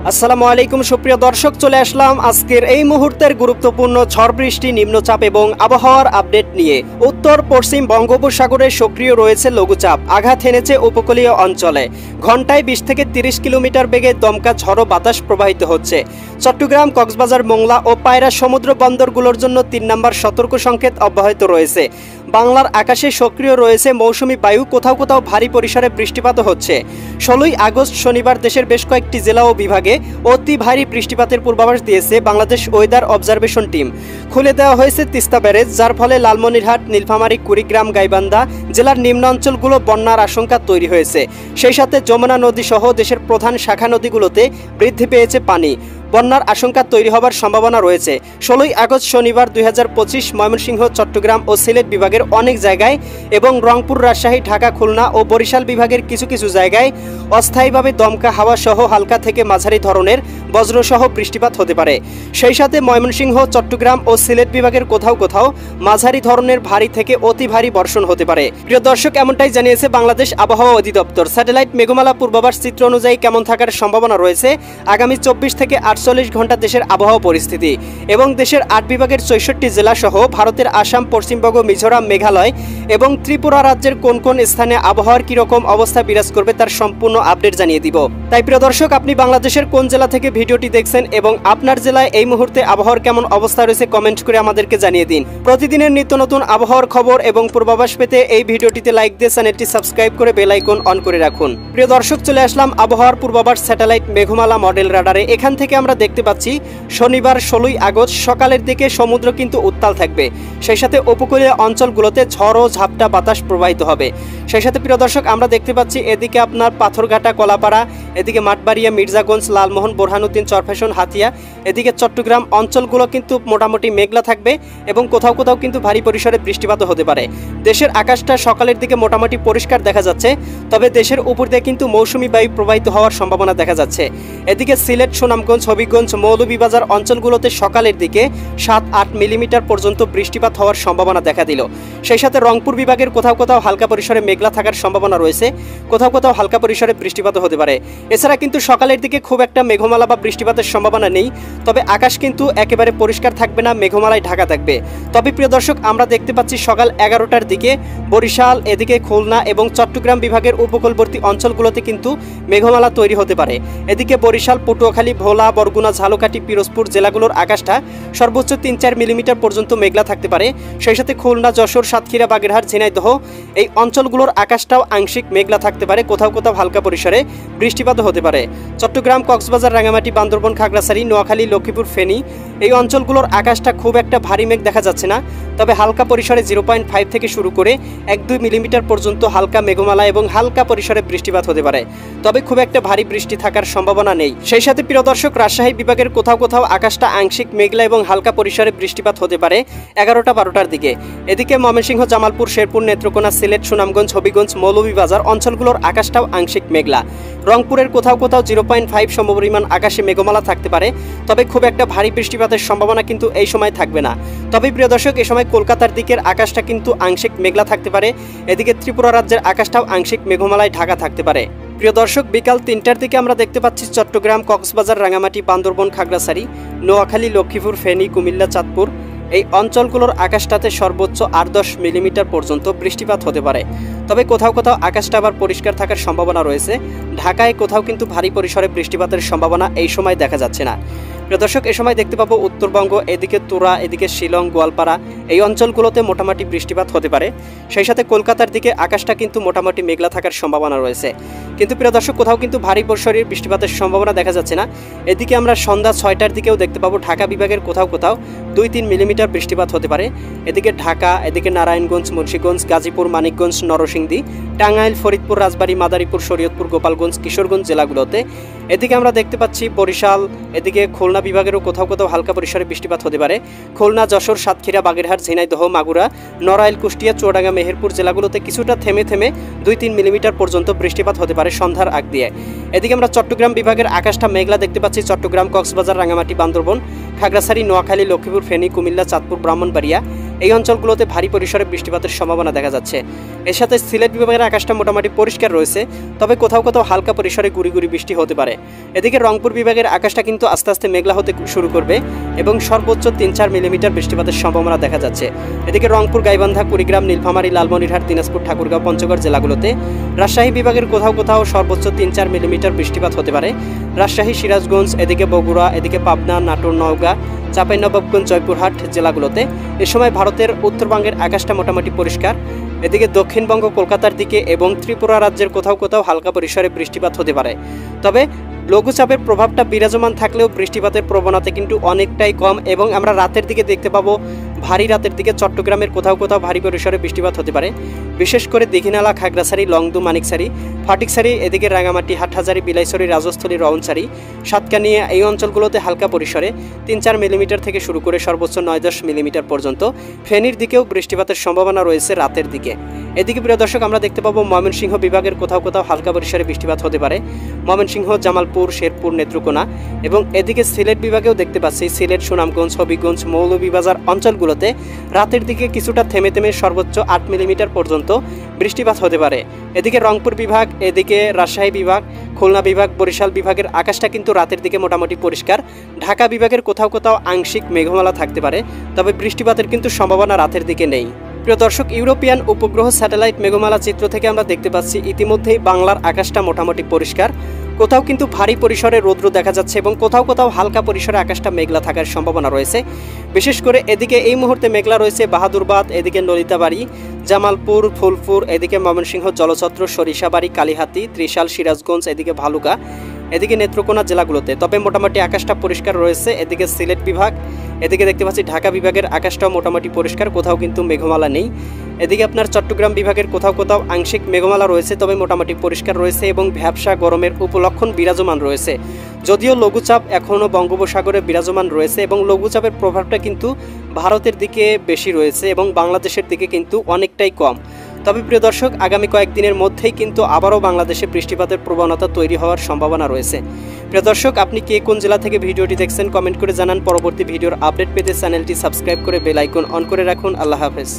আসসালামু আলাইকুম সুপ্রিয় দর্শক, চলে আসলাম আজকের এই মুহূর্তের গুরুত্বপূর্ণ ঝড় বৃষ্টি, নিম্নচাপ এবং আবহাওয়ার আপডেট নিয়ে। উত্তর পশ্চিম বঙ্গোপসাগরে সক্রিয় রয়েছে লঘুচাপ, আঘাত হেনেছে উপকূলীয় অঞ্চলে। ঘন্টায় 20 থেকে 30 কিলোমিটার বেগে দমকা ঝড়ো বাতাস প্রবাহিত হচ্ছে। চট্টগ্রাম, কক্সবাজার, মোংলা ও পায়রা সমুদ্র বন্দরগুলোর জন্য 3 নম্বর সতর্ক সংকেত অব্যাহত রয়েছে। বাংলার আকাশে সক্রিয় রয়েছে মৌসুমি বায়ু, কোথাও কোথাও ভারী পরিসরে বৃষ্টিপাত হচ্ছে। 16ই আগস্ট শনিবার দেশের বেশ কয়েকটি জেলা ও বিভাগে অতি ভারী বৃষ্টিপাতের পূর্বাভাস দিয়েছে বাংলাদেশ ওয়েদার অবজারভেশন টিম। খুলে দেওয়া হয়েছে তিস্তা ব্যারেজ, যার ফলে লালমনিরহাট, নীলফামারী, কুড়িগ্রাম, গাইবান্ধা জেলার নিম্নাঞ্চলগুলো বন্যার আশঙ্কা তৈরি হয়েছে। সেই সাথে যমুনা নদী সহ দেশের প্রধান শাখা নদীগুলোতে বৃদ্ধি পেয়েছে পানি। বন্যার আশঙ্কা তৈরি হবার সম্ভাবনা রয়েছে। 16ই আগস্ট শনিবার 2025 ময়মনসিংহ, চট্টগ্রাম ও সিলেট বিভাগের অনেক জায়গায় এবং রংপুর, রাজশাহী, ঢাকা, খুলনা ও বরিশাল বিভাগের কিছু কিছু জায়গায় অস্থায়ীভাবে দমকা হাওয়া সহ হালকা থেকে মাঝারি ধরনের বজ্রসহ বৃষ্টিপাত হতে পারে। সেই সাথে ময়মনসিংহ, চট্টগ্রাম ও সিলেট বিভাগের কোথাও কোথাও মাঝারি ধরনের ভারী থেকে অতি ভারী বর্ষণ হতে পারে। প্রিয় দর্শক, এমনটাই জানিয়েছে বাংলাদেশ আবহাওয়া অধিদপ্তর। স্যাটেলাইট মেঘমালা পূর্বাভাস চিত্র অনুযায়ী কেমন থাকার সম্ভাবনা রয়েছে আগামী 24 থেকে 48 ঘন্টা দেশের আবহাওয়া পরিস্থিতি এবং দেশের 8 বিভাগের 64 জেলা সহ ভারতের আসাম, পশ্চিমবঙ্গ, মিজোরাম, মেঘালয় এবং ত্রিপুরা রাজ্যের কোন কোন স্থানে আবহাওয়ার কি রকম অবস্থা বিরাজ করবে তার সম্পূর্ণ আপডেট জানিয়ে দিব। তাই প্রিয় দর্শক, আপনি বাংলাদেশের কোন জেলা থেকে ভিডিওটি দেখছেন এবং আপনার জেলায় এই মুহূর্তে আবহাওয়ার কেমন অবস্থা রয়েছে কমেন্ট করে আমাদেরকে জানিয়ে দিন। প্রতিদিনের নিত্য নতুন আবহাওয়ার খবর এবং পূর্বাভাস পেতে এই ভিডিওটিতে লাইক দিয়ে চ্যানেলটি সাবস্ক্রাইব করে বেল আইকন অন করে রাখুন। প্রিয় দর্শক, চলে আসলাম আবহাওয়ার পূর্বাভাস স্যাটেলাইট মেঘমালা মডেল রাডারে। এখান থেকে আমরা দেখতে পাচ্ছি শনিবার 16ই আগস্ট সকালের দিকে সমুদ্র কিন্তু উত্তাল থাকবে। সেই সাথে উপকূলীয় অঞ্চলগুলোতে ঝড় ও ঝাপটা বাতাস প্রবাহিত হবে। সেই সাথে প্রিয় দর্শক, আমরা দেখতে পাচ্ছি এদিকে আপনার পাথরঘাটা, কলাপাড়া, এদিকে মাঠবাড়িয়া, মির্জাগঞ্জ, লালমোহন, বোরহানুদ্দিন, চরফ্যাশন, হাতিয়া, এদিকে চট্টগ্রাম অঞ্চলগুলো কিন্তু মোটামুটি মেঘলা থাকবে এবং কোথাও কোথাও কিন্তু ভারী পরিসরে বৃষ্টিপাত হতে পারে। দেশের আকাশটা সকালের দিকে মোটামুটি পরিষ্কার দেখা যাচ্ছে, তবে দেশের উপর দিয়ে কিন্তু মৌসুমি বায়ু প্রবাহিত হওয়ার সম্ভাবনা দেখা যাচ্ছে। এদিকে সিলেট, সুনামগঞ্জ, হবিগঞ্জ, মৌলভীবাজার অঞ্চলগুলোতে সকালের দিকে 7-8 মিলিমিটার পর্যন্ত বৃষ্টিপাত হওয়ার সম্ভাবনা দেখা দিল। সেই সাথে রংপুর বিভাগের কোথাও কোথাও হালকা পরিসরে মেঘলা থাকার সম্ভাবনা রয়েছে, কোথাও কোথাও হালকা পরিসরে বৃষ্টিপাত হতে পারে। এছাড়া কিন্তু সকালের দিকে খুব একটা মেঘমালা বা বৃষ্টিপাতের সম্ভাবনা নেই, তবে আকাশ কিন্তু একেবারে পরিষ্কার থাকবে না, মেঘমালায় ঢাকা থাকবে। তবে প্রিয় দর্শক, আমরা দেখতে পাচ্ছি সকাল 11টার দিকে বরিশাল, এদিকে খুলনা এবং চট্টগ্রাম বিভাগের উপকূলবর্তী অঞ্চলগুলোতে কিন্তু মেঘমালা তৈরি হতে পারে। এদিকে বরিশাল, পটুয়াখালী, ভোলা, বরগুনা, ঝালকাঠি, পিরোজপুর জেলাগুলোর আকাশটা সর্বোচ্চ 3-4 মিলিমিটার পর্যন্ত মেঘলা থাকতে পারে। সেই সাথে খুলনা, যশোর, সাতক্ষীরা, বাগেরহাট, ঝিনাইদহ এই অঞ্চলগুলোর আকাশটাও আংশিক মেঘলা থাকতে পারে, কোথাও কোথাও হালকা পরিসরে বৃষ্টিপাত হতে পারে। চট্টগ্রাম, কক্সবাজার, রাঙামাটি, বান্দরবন, খাগড়াছড়ি, নোয়াখালী, লক্ষ্মীপুর, ফেনী এই অঞ্চলগুলোর আকাশটা খুব একটা ভারী মেঘ দেখা যাচ্ছে না, তবে হালকা পরিসরে 0.5 থেকে শুরু করে 1-2 মিলিমিটার পর্যন্ত হালকা মেঘমালা এবং হালকা পরিসরে বৃষ্টিপাত হতে পারে, তবে খুব একটা ভারী বৃষ্টি থাকার সম্ভাবনা নেই। সেই সাথে প্রিয় দর্শক, রাজশাহী বিভাগের কোথাও কোথাও আকাশটা আংশিক মেঘলা এবং হালকা পরিসরে বৃষ্টিপাত হতে পারে 11টা-12টার দিকে। এদিকে ময়মনসিংহ, জামালপুর, শেরপুর, নেত্রকোনা, সিলেট, সুনামগঞ্জ, হবিগঞ্জ, মৌলভীবাজার অঞ্চলগুলোর আকাশটাও আংশিক মেঘলা। রংপুরের কোথাও কোথাও 0.5 সমপরিমাণ আকাশে মেঘমালা থাকতে পারে, তবে খুব একটা ভারী বৃষ্টিপাতের সম্ভাবনা কিন্তু এই সময় থাকবে না। তবে প্রিয় দর্শক, এই সময় কলকাতার দিকের আকাশটা কিন্তু আংশিক মেঘলা থাকতে পারে। এদিকে ত্রিপুরা রাজ্যের আকাশটাও আংশিক মেঘমালায় ঢাকা থাকতে পারে। প্রিয় দর্শক, বিকাল 3টার দিকে আমরা দেখতে পাচ্ছি চট্টগ্রাম, কক্সবাজার, রাঙামাটি, বান্দরবন, খাগড়াছড়ি, নোয়াখালী, লক্ষ্মীপুর, ফেনী, কুমিল্লা, চাঁদপুর এই অঞ্চলগুলোর আকাশটাতে সর্বোচ্চ 8-10 মিলিমিটার পর্যন্ত বৃষ্টিপাত হতে পারে, তবে কোথাও কোথাও আকাশটা আবার পরিষ্কার থাকার সম্ভাবনা রয়েছে। ঢাকায় কোথাও কিন্তু ভারী পরিসরে বৃষ্টিপাতের সম্ভাবনা এই সময় দেখা যাচ্ছে না। প্রিয় দর্শক, এ সময় দেখতে পাবো উত্তরবঙ্গ, এদিকে তুরা, এদিকে শিলং, গোয়ালপাড়া এই অঞ্চলগুলোতে মোটামুটি বৃষ্টিপাত হতে পারে। সেই সাথে কলকাতার দিকে আকাশটা কিন্তু মোটামুটি মেঘলা থাকার সম্ভাবনা রয়েছে, কিন্তু প্রিয় দর্শক কোথাও কিন্তু ভারী পরিসরে বৃষ্টিপাতের সম্ভাবনা দেখা যাচ্ছে না। এদিকে আমরা সন্ধ্যা 6টার দিকেও দেখতে পাবো ঢাকা বিভাগের কোথাও কোথাও 2-3 মিলিমিটার বৃষ্টিপাত হতে পারে। এদিকে ঢাকা, এদিকে নারায়ণগঞ্জ, মুন্সিগঞ্জ, গাজীপুর, মানিকগঞ্জ, নরসিংদী, টাঙ্গাইল, ফরিদপুর, রাজবাড়ী, মাদারীপুর, শরীয়তপুর, গোপালগঞ্জ, কিশোরগঞ্জ জেলাগুলোতে। এদিকে আমরা দেখতে পাচ্ছি বরিশাল, এদিকে খুলনা বিভাগেরও কোথাও কোথাও হালকা পরিসরে বৃষ্টিপাত হতে পারে। খুলনা, যশোর, সাতক্ষীরা, বাগেরহাট, ঝিনাইদহ, মাগুরা, নড়াইল, কুষ্টিয়া, চুয়াডাঙ্গা, মেহেরপুর জেলাগুলোতে কিছুটা থেমে থেমে 2-3 মিলিমিটার পর্যন্ত বৃষ্টিপাত হতে পারে সন্ধ্যার আগ দিয়ে। এদিকে আমরা চট্টগ্রাম বিভাগের আকাশটা মেঘলা দেখতে পাচ্ছি। চট্টগ্রাম, কক্সবাজার, রাঙামাটি, বান্দরবন, খাগড়াছড়ি, নোয়াখালী, লক্ষ্মীপুর, ফেনী, কুমিল্লা, চাঁদপুর, ব্রাহ্মণবাড়িয়া এই অঞ্চলগুলোতে ভারী পরিসরে বৃষ্টিপাতের সম্ভাবনা দেখা যাচ্ছে। এর সাথে সিলেট বিভাগের আকাশটা মোটামুটি পরিষ্কার রয়েছে, তবে কোথাও কোথাও হালকা পরিসরে গুড়ি গুড়ি বৃষ্টি হতে পারে। এদিকে রংপুর বিভাগের আকাশটা কিন্তু আস্তে আস্তে মেঘলা হতে শুরু করবে এবং সর্বোচ্চ 3-4 মিলিমিটার বৃষ্টিপাতের সম্ভাবনা দেখা যাচ্ছে। এদিকে রংপুর, গাইবান্ধা, কুড়িগ্রাম, নীলফামারী, লালমনিরহাট, দিনাজপুর, ঠাকুরগাঁও, পঞ্চগড় জেলাগুলোতে, রাজশাহী বিভাগের কোথাও কোথাও সর্বোচ্চ 3-4 মিলিমিটার বৃষ্টিপাত হতে পারে। রাজশাহী, সিরাজগঞ্জ, এদিকে বগুড়া, এদিকে পাবনা, নাটোর, নওগাঁ, চাঁপাইনবাবগঞ্জ, জয়পুরহাট জেলাগুলোতে এ সময় ভারতের উত্তরবঙ্গের আকাশটা মোটামুটি পরিষ্কার। এদিকে দক্ষিণবঙ্গ, কলকাতার দিকে এবং ত্রিপুরা রাজ্যের কোথাও কোথাও হালকা পরিসরে বৃষ্টিপাত হতে পারে। তবে লঘুচাপের প্রভাবটা বিরাজমান থাকলেও বৃষ্টিপাতের প্রবণতা কিন্তু অনেকটাই কম এবং আমরা রাতের দিকে দেখতে পাবো ভারী রাতের দিকে চট্টগ্রামের কোথাও কোথাও ভারী পরিসরে বৃষ্টিপাত হতে পারে, বিশেষ করে দীঘিনালা, খাগড়াছড়ি, লংদু, মানিকছড়ি, ফটিকছড়ি, এদিকে রাঙামাটি, হাটহাজারী, বিলাইছড়ি, রাজস্থলী, রওনছড়ি, সাতকানিয়া এই অঞ্চলগুলোতে হালকা পরিসরে 3-4 মিলিমিটার থেকে শুরু করে সর্বোচ্চ 9-10 মিলিমিটার পর্যন্ত। ফেনীর দিকেও বৃষ্টিপাতের সম্ভাবনা রয়েছে রাতের দিকে। এদিকে প্রিয় দর্শক, আমরা দেখতে পাবো ময়মনসিংহ বিভাগের কোথাও কোথাও হালকা পরিসরে বৃষ্টিপাত হতে পারে। ময়মনসিংহ, জামালপুর, শেরপুর, নেত্রকোনা এবং এদিকে সিলেট বিভাগেও দেখতে পাচ্ছি সিলেট, সুনামগঞ্জ, হবিগঞ্জ, মৌলভীবাজার অঞ্চলগুলোতে রাতের দিকে কিছুটা থেমে থেমে সর্বোচ্চ 8 মিলিমিটার পর্যন্ত বৃষ্টিপাত হতে পারে। এদিকে রংপুর বিভাগ, এদিকে রাজশাহী বিভাগ, খুলনা বিভাগ, বরিশাল বিভাগের আকাশটা কিন্তু রাতের দিকে মোটামুটি পরিষ্কার। ঢাকা বিভাগের কোথাও কোথাও আংশিক মেঘমালা থাকতে পারে, তবে বৃষ্টিপাতের কিন্তু সম্ভাবনা রাতের দিকে নেই। প্রিয় দর্শক, ইউরোপিয়ান উপগ্রহ স্যাটেলাইট মেঘমালা চিত্র থেকে আমরা দেখতে পাচ্ছি ইতিমধ্যেই বাংলার আকাশটা মোটামুটি পরিষ্কার। কোথাও কিন্তু ভারী পরিসরে রৌদ্র দেখা যাচ্ছে এবং কোথাও কোথাও হালকা পরিসরে আকাশটা মেঘলা থাকার সম্ভাবনা রয়েছে। বিশেষ করে এদিকে এই মুহূর্তে মেঘলা রয়েছে বাহাদুরবাদ, এদিকে নলিতাবাড়ি, জামালপুর, ফুলপুর, এদিকে ময়মনসিংহ, জলছত্র, সরিষাবাড়ি, কালীহাতি, ত্রিশাল, সিরাজগঞ্জ, এদিকে ভালুকা, এদিকে নেত্রকোনা জেলাগুলোতে। তবে মোটামুটি আকাশটা পরিষ্কার রয়েছে। এদিকে সিলেট বিভাগ, এদিকে দেখতে পাচ্ছি ঢাকা বিভাগের আকাশটাও মোটামুটি পরিষ্কার, কোথাও কিন্তু মেঘমালা নেই। এদিকে আপনার চট্টগ্রাম বিভাগের কোথাও কোথাও আংশিক মেঘমালা রয়েছে, তবে মোটামুটি পরিষ্কার রয়েছে এবং ভ্যাপসা গরমের উপলক্ষণ বিরাজমান রয়েছে। যদিও লঘুচাপ এখনও বঙ্গোপসাগরে বিরাজমান রয়েছে এবং লঘুচাপের প্রভাবটা কিন্তু ভারতের দিকে বেশি রয়েছে এবং বাংলাদেশের দিকে কিন্তু অনেকটাই কম। তবে প্রিয় দর্শক, আগামী কয়েকদিনের মধ্যেই কিন্তু আবারও বাংলাদেশে বৃষ্টিপাতের প্রবণতা তৈরি হওয়ার সম্ভাবনা রয়েছে। প্রিয় দর্শক, আপনি কে কোন জেলা থেকে ভিডিওটি দেখছেন কমেন্ট করে জানান। পরবর্তী ভিডিওর আপডেট পেতে চ্যানেলটি সাবস্ক্রাইব করে বেল আইকন অন করে রাখুন। আল্লাহ হাফেজ।